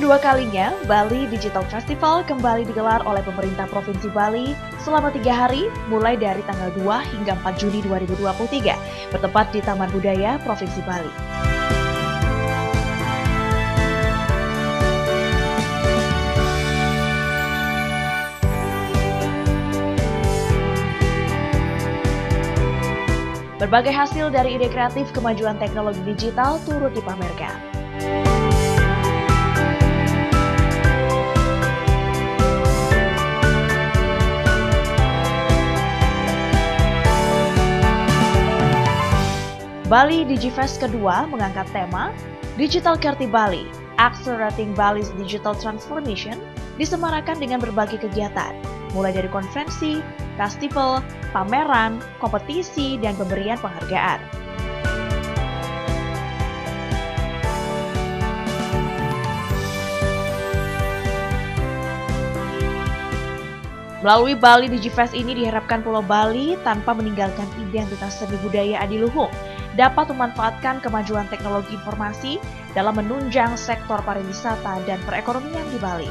kedua kalinya, Bali Digital Festival kembali digelar oleh pemerintah Provinsi Bali selama 3 hari, mulai dari tanggal 2 hingga 4 Juni 2023, bertempat di Taman Budaya Provinsi Bali. Berbagai hasil dari ide kreatif kemajuan teknologi digital turut dipamerkan. Bali DigiFest kedua mengangkat tema Digital Creative Bali, Accelerating Bali's Digital Transformation, disemarakan dengan berbagai kegiatan, mulai dari konferensi, festival, pameran, kompetisi, dan pemberian penghargaan. Melalui Bali DigiFest ini diharapkan Pulau Bali tanpa meninggalkan identitas seni budaya adiluhung dapat memanfaatkan kemajuan teknologi informasi dalam menunjang sektor pariwisata dan perekonomian di Bali.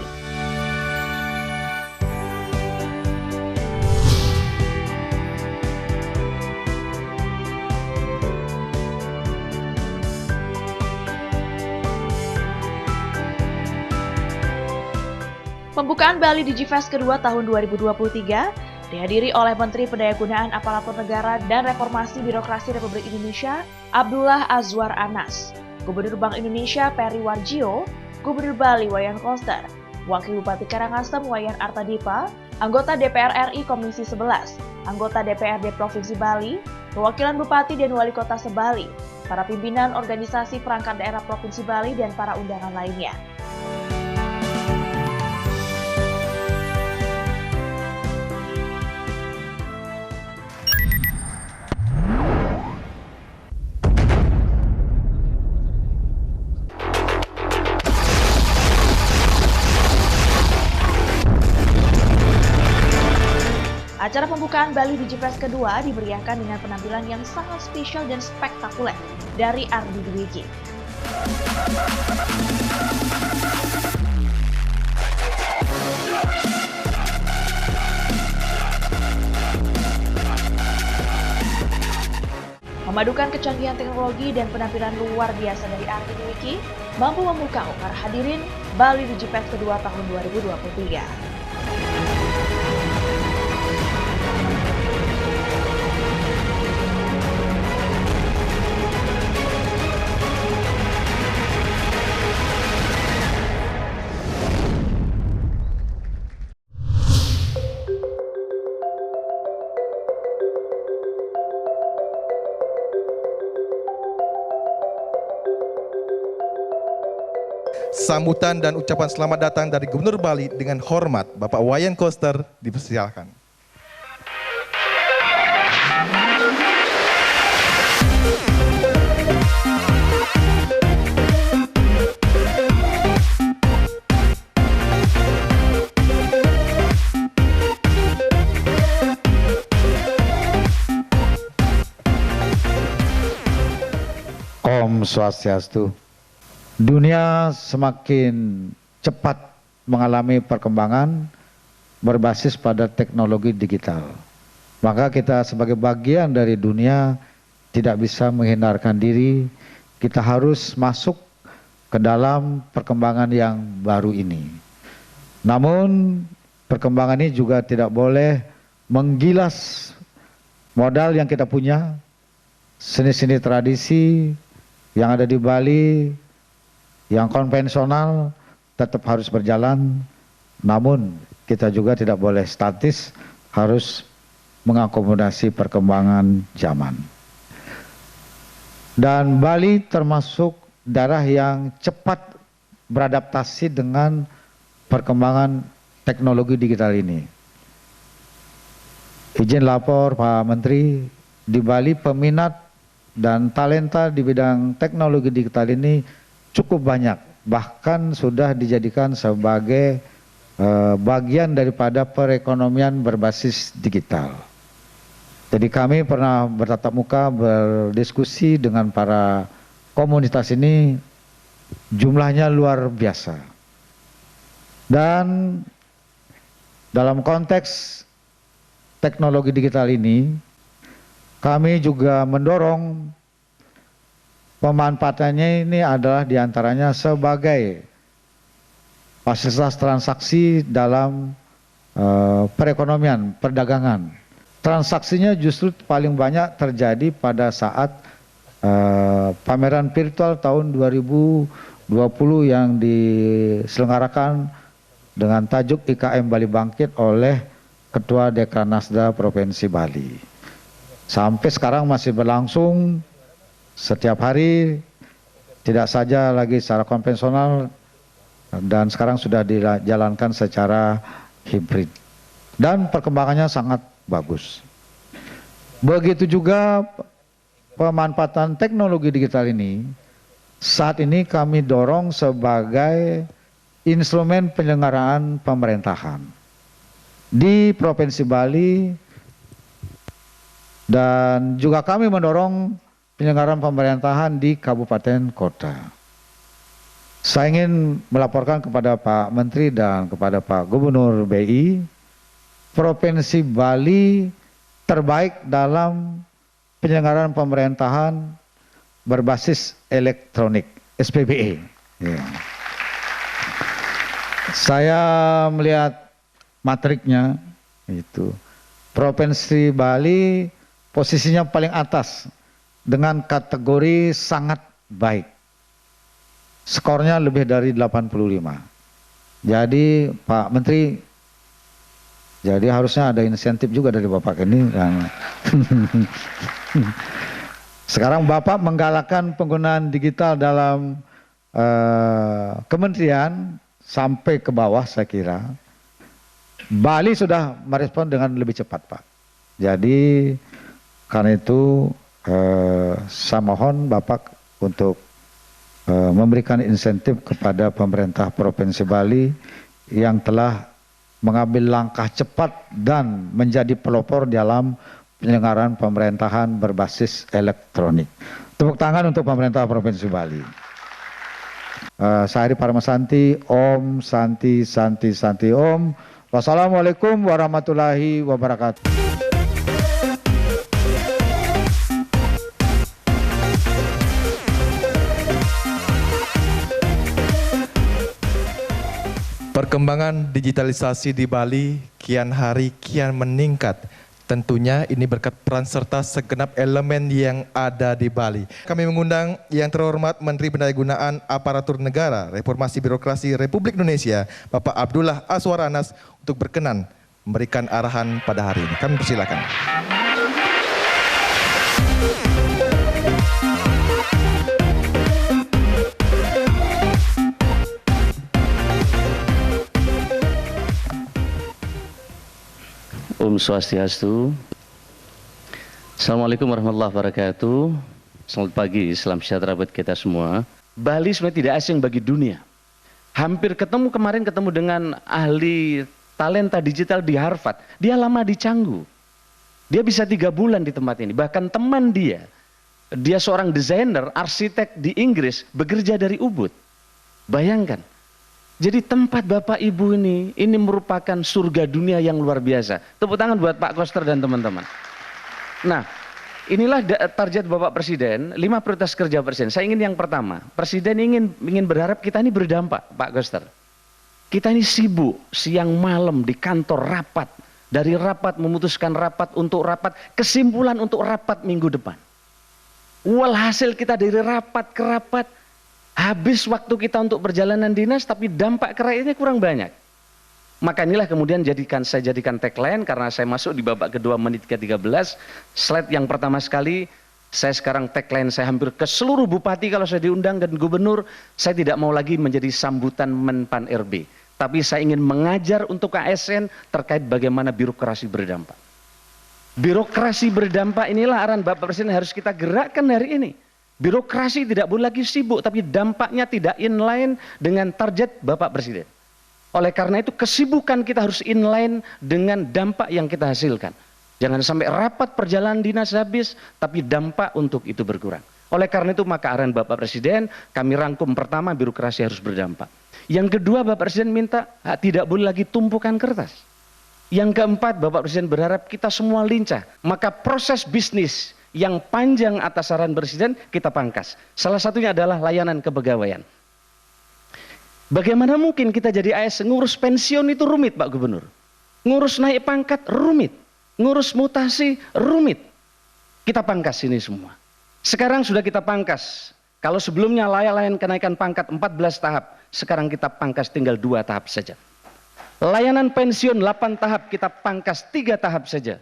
Pembukaan Bali DigiFest kedua tahun 2023 dihadiri oleh Menteri Pendayagunaan Aparatur Negara dan Reformasi Birokrasi Republik Indonesia, Abdullah Azwar Anas, Gubernur Bank Indonesia Peri Warjio, Gubernur Bali Wayan Koster, Wakil Bupati Karangasem Wayan Artadipa, anggota DPR RI Komisi 11, anggota DPRD Provinsi Bali, perwakilan Bupati dan Wali Kota Sebali, para pimpinan organisasi perangkat daerah Provinsi Bali, dan para undangan lainnya. Acara pembukaan Bali DigiFest kedua diberiakan dengan penampilan yang sangat spesial dan spektakuler dari Ardi Dwiki. Memadukan kecanggihan teknologi dan penampilan luar biasa dari Ardi Dwiki mampu memukau para hadirin Bali DigiFest kedua tahun 2023. Sambutan dan ucapan selamat datang dari Gubernur Bali dengan hormat Bapak Wayan Koster dipersilakan. Om Swastiastu. Dunia semakin cepat mengalami perkembangan berbasis pada teknologi digital. Maka kita sebagai bagian dari dunia tidak bisa menghindarkan diri, kita harus masuk ke dalam perkembangan yang baru ini. Namun perkembangan ini juga tidak boleh menggilas modal yang kita punya, seni-seni tradisi yang ada di Bali, yang konvensional tetap harus berjalan, namun kita juga tidak boleh statis, harus mengakomodasi perkembangan zaman. Dan Bali termasuk daerah yang cepat beradaptasi dengan perkembangan teknologi digital ini. Izin lapor Pak Menteri, di Bali peminat dan talenta di bidang teknologi digital ini cukup banyak, bahkan sudah dijadikan sebagai bagian daripada perekonomian berbasis digital. Jadi kami pernah bertatap muka berdiskusi dengan para komunitas ini, jumlahnya luar biasa. Dan dalam konteks teknologi digital ini, kami juga mendorong pemanfaatannya ini adalah diantaranya sebagai fasilitas transaksi dalam perekonomian, perdagangan. Transaksinya justru paling banyak terjadi pada saat pameran virtual tahun 2020 yang diselenggarakan dengan tajuk IKM Bali Bangkit oleh Ketua Dekranasda Provinsi Bali. Sampai sekarang masih berlangsung setiap hari, tidak saja lagi secara konvensional dan sekarang sudah dijalankan secara hibrid. Dan perkembangannya sangat bagus. Begitu juga pemanfaatan teknologi digital ini saat ini kami dorong sebagai instrumen penyelenggaraan pemerintahan di Provinsi Bali, dan juga kami mendorong penyelenggaraan pemerintahan di kabupaten kota. Saya ingin melaporkan kepada Pak Menteri dan kepada Pak Gubernur BI, Provinsi Bali terbaik dalam penyelenggaraan pemerintahan berbasis elektronik, SPBE. Ya. Saya melihat matriknya, itu Provinsi Bali posisinya paling atas dengan kategori sangat baik. Skornya lebih dari 85. Jadi Pak Menteri, jadi harusnya ada insentif juga dari Bapak ini. Sekarang Bapak menggalakkan penggunaan digital dalam kementerian sampai ke bawah, saya kira. Bali sudah merespon dengan lebih cepat, Pak. Jadi karena itu saya mohon Bapak untuk memberikan insentif kepada pemerintah Provinsi Bali yang telah mengambil langkah cepat dan menjadi pelopor dalam penyelenggaraan pemerintahan berbasis elektronik. Tepuk tangan untuk pemerintah Provinsi Bali. Saya Hari Parmasanti, Om Santi Santi Santi Om. Wassalamualaikum warahmatullahi wabarakatuh. Perkembangan digitalisasi di Bali kian hari kian meningkat. Tentunya ini berkat peran serta segenap elemen yang ada di Bali. Kami mengundang yang terhormat Menteri Pendayagunaan Aparatur Negara Reformasi Birokrasi Republik Indonesia, Bapak Abdullah Azwar Anas, untuk berkenan memberikan arahan pada hari ini. Kami persilakan. Om Swastiastu. Assalamualaikum warahmatullahi wabarakatuh. Selamat pagi, salam sejahtera buat kita semua. Bali sebenarnya tidak asing bagi dunia. Hampir kemarin ketemu dengan ahli talenta digital di Harvard. Dia lama di Canggu. Dia bisa 3 bulan di tempat ini. Bahkan teman dia seorang desainer, arsitek di Inggris, bekerja dari Ubud. Bayangkan. Jadi tempat Bapak Ibu ini merupakan surga dunia yang luar biasa. Tepuk tangan buat Pak Koster dan teman-teman. Nah, inilah target Bapak Presiden, 5 prioritas kerja Presiden. Saya ingin yang pertama, Presiden ingin berharap kita ini berdampak, Pak Koster. Kita ini sibuk siang malam di kantor rapat, dari rapat memutuskan rapat untuk rapat, kesimpulan untuk rapat minggu depan. Walhasil kita dari rapat ke rapat, habis waktu kita untuk perjalanan dinas, tapi dampak ke rakyatnya kurang banyak. Maka inilah kemudian saya jadikan tagline, karena saya masuk di babak kedua menit ke-13. Slide yang pertama sekali, saya sekarang tagline saya hampir ke seluruh bupati kalau saya diundang dan gubernur. Saya tidak mau lagi menjadi sambutan Menpan RB, tapi saya ingin mengajar untuk ASN terkait bagaimana birokrasi berdampak. Birokrasi berdampak inilah arahan Bapak Presiden harus kita gerakkan hari ini. Birokrasi tidak boleh lagi sibuk, tapi dampaknya tidak inline dengan target Bapak Presiden. Oleh karena itu kesibukan kita harus inline dengan dampak yang kita hasilkan. Jangan sampai rapat perjalanan dinas habis, tapi dampak untuk itu berkurang. Oleh karena itu maka arahan Bapak Presiden kami rangkum pertama, birokrasi harus berdampak. Yang kedua, Bapak Presiden minta tidak boleh lagi tumpukan kertas. Yang keempat, Bapak Presiden berharap kita semua lincah. Maka proses bisnis yang panjang atas saran Presiden kita pangkas. Salah satunya adalah layanan kepegawaian. Bagaimana mungkin kita jadi ASN, ngurus pensiun itu rumit Pak Gubernur. Ngurus naik pangkat rumit. Ngurus mutasi rumit. Kita pangkas ini semua. Sekarang sudah kita pangkas. Kalau sebelumnya layanan kenaikan pangkat 14 tahap, sekarang kita pangkas tinggal 2 tahap saja. Layanan pensiun 8 tahap, kita pangkas 3 tahap saja.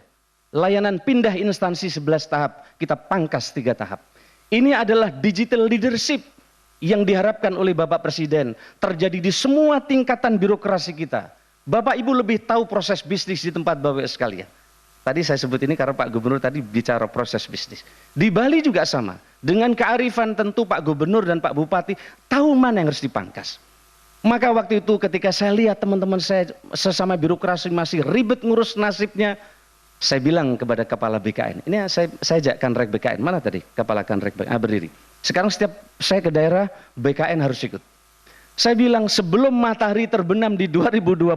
Layanan pindah instansi 11 tahap, kita pangkas 3 tahap. Ini adalah digital leadership yang diharapkan oleh Bapak Presiden terjadi di semua tingkatan birokrasi kita. Bapak Ibu lebih tahu proses bisnis di tempat Bapak sekalian. Tadi saya sebut ini karena Pak Gubernur tadi bicara proses bisnis. Di Bali juga sama. Dengan kearifan tentu Pak Gubernur dan Pak Bupati tahu mana yang harus dipangkas. Maka waktu itu ketika saya lihat teman-teman saya sesama birokrasi masih ribet ngurus nasibnya, saya bilang kepada Kepala BKN, ini saya ajakkan Rek BKN, mana tadi Kepala Kanrek BKN, berdiri. Sekarang setiap saya ke daerah, BKN harus ikut. Saya bilang sebelum matahari terbenam di 2022,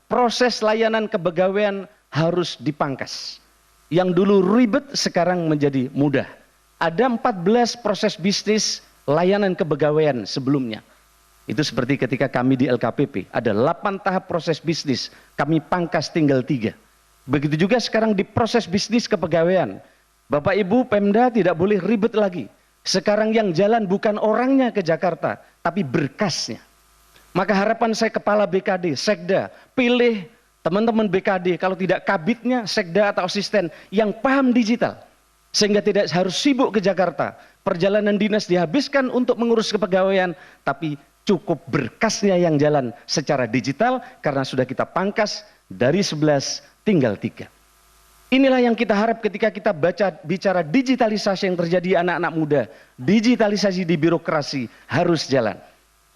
proses layanan kepegawaian harus dipangkas. Yang dulu ribet sekarang menjadi mudah. Ada 14 proses bisnis layanan kepegawaian sebelumnya. Itu seperti ketika kami di LKPP, ada 8 tahap proses bisnis, kami pangkas tinggal 3. Begitu juga sekarang di proses bisnis kepegawaian. Bapak Ibu Pemda tidak boleh ribet lagi. Sekarang yang jalan bukan orangnya ke Jakarta, tapi berkasnya. Maka harapan saya Kepala BKD, Sekda, pilih teman-teman BKD, kalau tidak kabitnya, Sekda atau asisten yang paham digital. Sehingga tidak harus sibuk ke Jakarta. Perjalanan dinas dihabiskan untuk mengurus kepegawaian, tapi cukup berkasnya yang jalan secara digital karena sudah kita pangkas dari 11 tinggal 3. Inilah yang kita harap ketika kita bicara digitalisasi yang terjadi anak-anak muda. Digitalisasi di birokrasi harus jalan.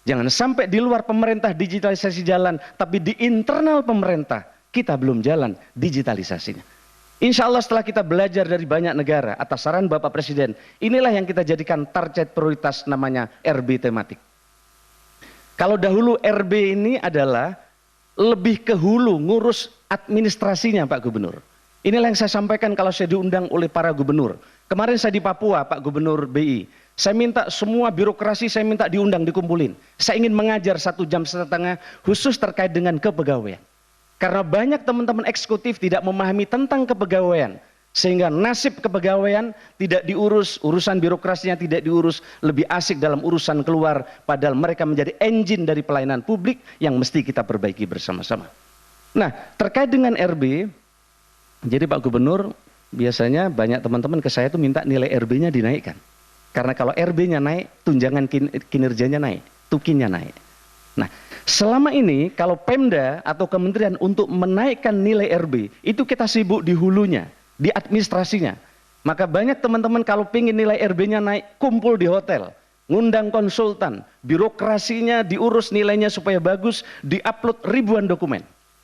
Jangan sampai di luar pemerintah digitalisasi jalan, tapi di internal pemerintah kita belum jalan digitalisasinya. Insya Allah setelah kita belajar dari banyak negara atas saran Bapak Presiden, inilah yang kita jadikan target prioritas namanya RB tematik. Kalau dahulu RB ini adalah lebih ke hulu ngurus administrasinya Pak Gubernur. Inilah yang saya sampaikan kalau saya diundang oleh para gubernur. Kemarin saya di Papua Pak Gubernur BI. Saya minta semua birokrasi saya minta diundang, dikumpulin. Saya ingin mengajar 1,5 jam khusus terkait dengan kepegawaian. Karena banyak teman-teman eksekutif tidak memahami tentang kepegawaian. Sehingga nasib kepegawaian tidak diurus, urusan birokrasinya tidak diurus, lebih asik dalam urusan keluar, padahal mereka menjadi engine dari pelayanan publik yang mesti kita perbaiki bersama-sama. Nah, terkait dengan RB, jadi Pak Gubernur biasanya banyak teman-teman ke saya itu minta nilai RB-nya dinaikkan. Karena kalau RB-nya naik, tunjangan kinerjanya naik, tukinnya naik. Nah, selama ini kalau Pemda atau kementerian untuk menaikkan nilai RB, itu kita sibuk di hulunya, di administrasinya. Maka banyak teman-teman kalau pingin nilai RB-nya naik, kumpul di hotel, ngundang konsultan, birokrasinya diurus nilainya supaya bagus, diupload ribuan dokumen.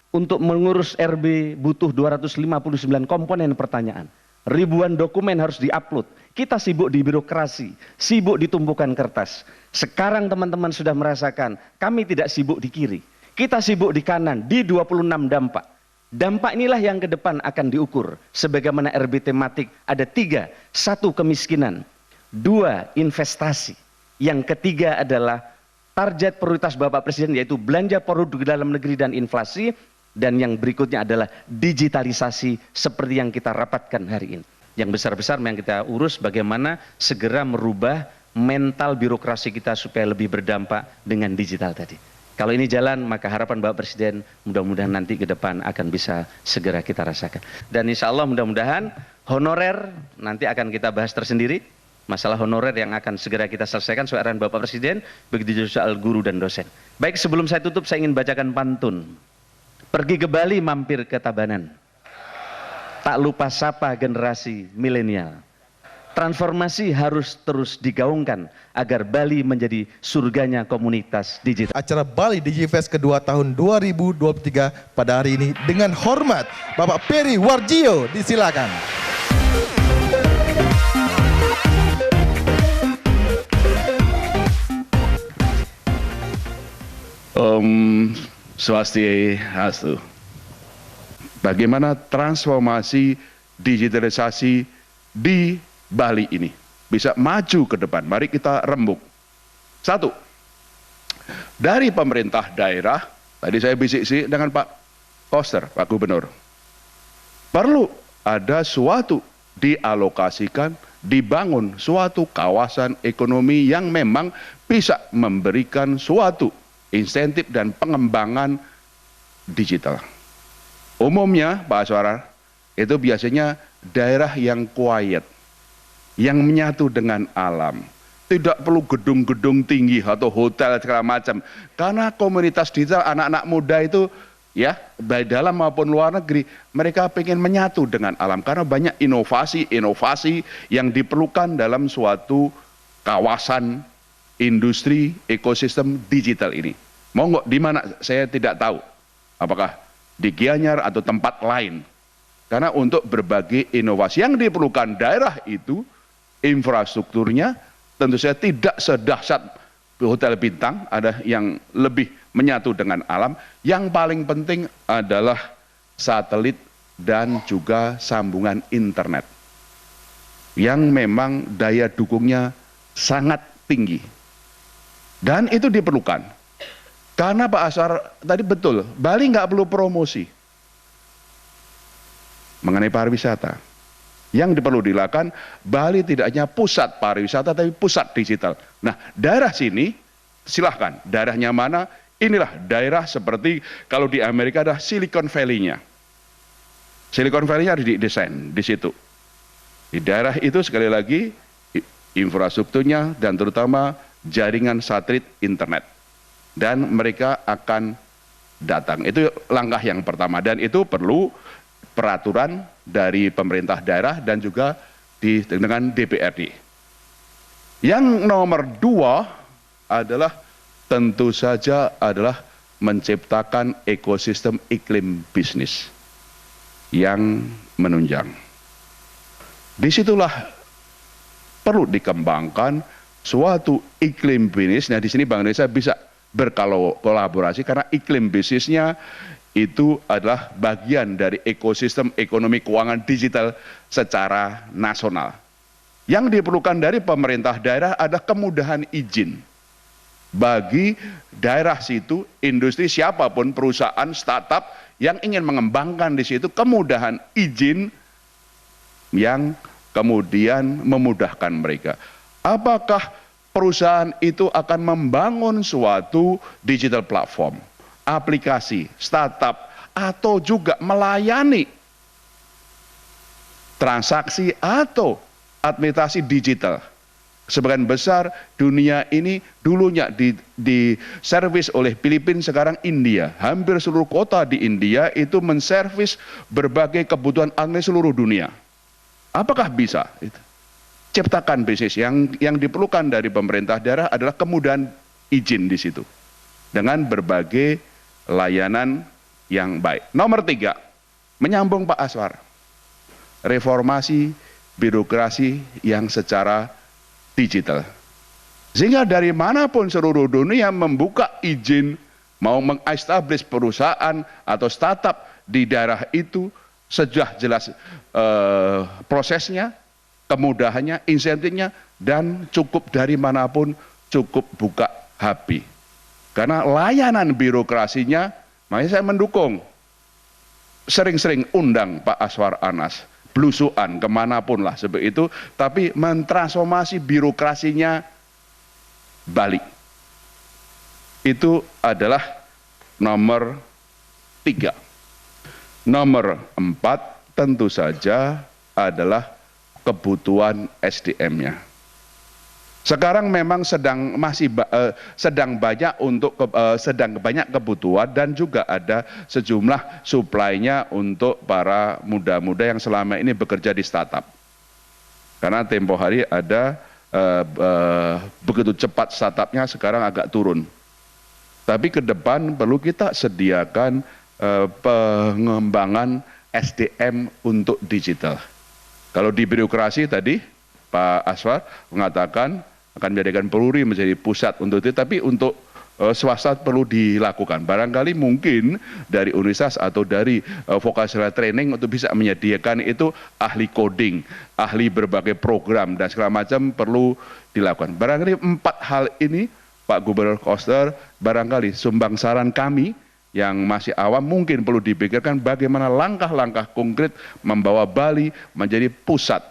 Untuk mengurus RB butuh 259 komponen pertanyaan. Ribuan dokumen harus diupload. Kita sibuk di birokrasi, sibuk di tumpukan kertas. Sekarang teman-teman sudah merasakan, kami tidak sibuk di kiri. Kita sibuk di kanan, di 26 dampak. Dampak inilah yang ke depan akan diukur. Sebagaimana RB tematik ada 3. 1 kemiskinan. 2 investasi. Yang ketiga adalah target prioritas Bapak Presiden yaitu belanja produk dalam negeri dan inflasi. Dan yang berikutnya adalah digitalisasi seperti yang kita rapatkan hari ini. Yang besar-besar yang kita urus bagaimana segera merubah mental birokrasi kita supaya lebih berdampak dengan digital tadi. Kalau ini jalan maka harapan Bapak Presiden mudah-mudahan nanti ke depan akan bisa segera kita rasakan. Dan insya Allah mudah-mudahan honorer nanti akan kita bahas tersendiri. Masalah honorer yang akan segera kita selesaikan sesuai arahan Bapak Presiden. Begitu juga soal guru dan dosen. Baik, sebelum saya tutup saya ingin bacakan pantun. Pergi ke Bali mampir ke Tabanan. Tak lupa sapa generasi milenial. Transformasi harus terus digaungkan agar Bali menjadi surganya komunitas digital. Acara Bali DigiFest kedua tahun 2023 pada hari ini dengan hormat Bapak Peri Warjio, disilakan. Om Swastiastu. Bagaimana transformasi digitalisasi di Bali ini bisa maju ke depan? Mari kita rembuk. Satu, dari pemerintah daerah, tadi saya bisik-bisik dengan Pak Koster, Pak Gubernur, perlu ada suatu dialokasikan, dibangun suatu kawasan ekonomi yang memang bisa memberikan suatu insentif dan pengembangan digital. Umumnya, Pak Aswar, itu biasanya daerah yang quiet, yang menyatu dengan alam. Tidak perlu gedung-gedung tinggi atau hotel segala macam. Karena komunitas digital anak-anak muda itu ya, baik dalam maupun luar negeri, mereka ingin menyatu dengan alam. Karena banyak inovasi-inovasi yang diperlukan dalam suatu kawasan industri ekosistem digital ini. Monggo di mana saya tidak tahu. Apakah di Gianyar atau tempat lain. Karena untuk berbagai inovasi yang diperlukan daerah itu, infrastrukturnya tentu saja tidak sedahsyat hotel bintang, ada yang lebih menyatu dengan alam. Yang paling penting adalah satelit dan juga sambungan internet. Yang memang daya dukungnya sangat tinggi. Dan itu diperlukan. Karena Pak Aswar tadi betul, Bali nggak perlu promosi mengenai pariwisata. Yang perlu dilakukan, Bali tidak hanya pusat pariwisata, tapi pusat digital. Nah, daerah sini, silahkan, daerahnya mana, inilah daerah seperti kalau di Amerika ada Silicon Valley-nya. Silicon Valley-nya ada didesain di situ. Di daerah itu sekali lagi, infrastrukturnya dan terutama jaringan satelit internet. Dan mereka akan datang. Itu langkah yang pertama. Dan itu perlu peraturan dari pemerintah daerah dan juga dengan DPRD. Yang nomor 2 adalah tentu saja adalah menciptakan ekosistem iklim bisnis yang menunjang. Disitulah perlu dikembangkan suatu iklim bisnis. Nah, di sini Bank Indonesia bisa berkolaborasi karena iklim bisnisnya itu adalah bagian dari ekosistem ekonomi keuangan digital secara nasional. Yang diperlukan dari pemerintah daerah adalah kemudahan izin bagi daerah situ, industri siapapun, perusahaan, startup yang ingin mengembangkan di situ, kemudahan izin yang kemudian memudahkan mereka. Apakah perusahaan itu akan membangun suatu digital platform, aplikasi, startup, atau juga melayani transaksi atau administrasi digital. Sebagian besar dunia ini dulunya di servis oleh Filipina, sekarang India. Hampir seluruh kota di India itu menservis berbagai kebutuhan administrasi seluruh dunia. Apakah bisa? Ciptakan bisnis yang diperlukan dari pemerintah daerah adalah kemudahan izin di situ dengan berbagai layanan yang baik. Nomor 3, menyambung Pak Aswar, reformasi birokrasi yang secara digital. Sehingga dari manapun seluruh dunia membuka izin mau meng-establish perusahaan atau startup di daerah itu sudah jelas prosesnya, kemudahannya, insentifnya, dan cukup dari manapun, cukup buka HP. Karena layanan birokrasinya, makanya saya mendukung. Sering-sering undang Pak Aswar Anas, belusuan kemanapun lah seperti itu, tapi mentransformasi birokrasinya Bali. Itu adalah nomor 3. Nomor 4 tentu saja adalah kebutuhan SDM-nya. Sekarang memang sedang banyak kebutuhan dan juga ada sejumlah supply-nya untuk para muda-muda yang selama ini bekerja di startup. Karena tempo hari ada begitu cepat startup-nya sekarang agak turun. Tapi ke depan perlu kita sediakan pengembangan SDM untuk digital. Kalau di birokrasi tadi Pak Aswar mengatakan akan menjadikan Polri menjadi pusat untuk itu, tapi untuk swasta perlu dilakukan. Barangkali mungkin dari universitas atau dari vocational training untuk bisa menyediakan itu ahli coding, ahli berbagai program dan segala macam perlu dilakukan. Barangkali 4 hal ini Pak Gubernur Koster, barangkali sumbang saran kami yang masih awam mungkin perlu dipikirkan bagaimana langkah-langkah konkret membawa Bali menjadi pusat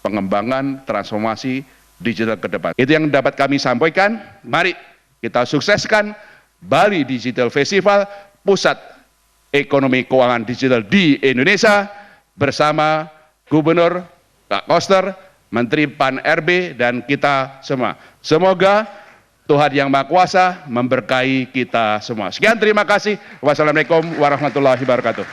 pengembangan transformasi digital ke depan. Itu yang dapat kami sampaikan. Mari kita sukseskan Bali Digital Festival, pusat ekonomi keuangan digital di Indonesia bersama Gubernur Pak Koster, Menteri Pan-RB dan kita semua. Semoga Tuhan Yang Maha Kuasa memberkahi kita semua. Sekian, terima kasih. Wassalamualaikum warahmatullahi wabarakatuh.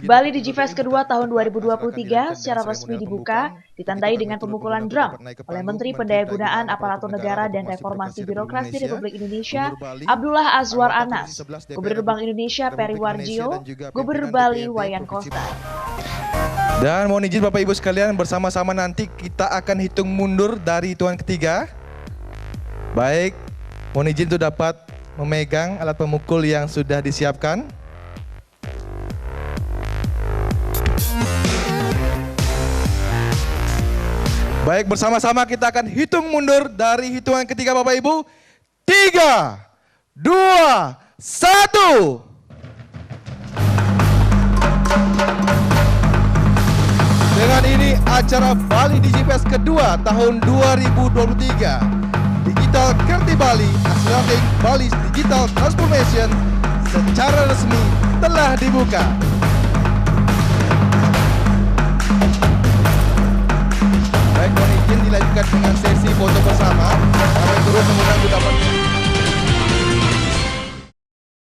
Bali DigiFest kedua tahun 2023 secara resmi dibuka, ditandai dengan pemukulan drum oleh Menteri Pendayagunaan Aparatur Negara dan Reformasi Birokrasi Republik Indonesia, Abdullah Azwar Anas, Gubernur Bank Indonesia Peri Warjio, Gubernur Bali Wayan Koster. Dan mohon izin Bapak Ibu sekalian, bersama-sama nanti kita akan hitung mundur dari hitungan ketiga. Baik, mohon izin untuk dapat memegang alat pemukul yang sudah disiapkan. Baik, bersama-sama kita akan hitung mundur dari hitungan ketiga Bapak Ibu. 3, 2, 1. Dengan ini acara Bali DigiFest kedua tahun 2023, Digital Kerti Bali, Accelerating Bali's Digital Transformation secara resmi telah dibuka.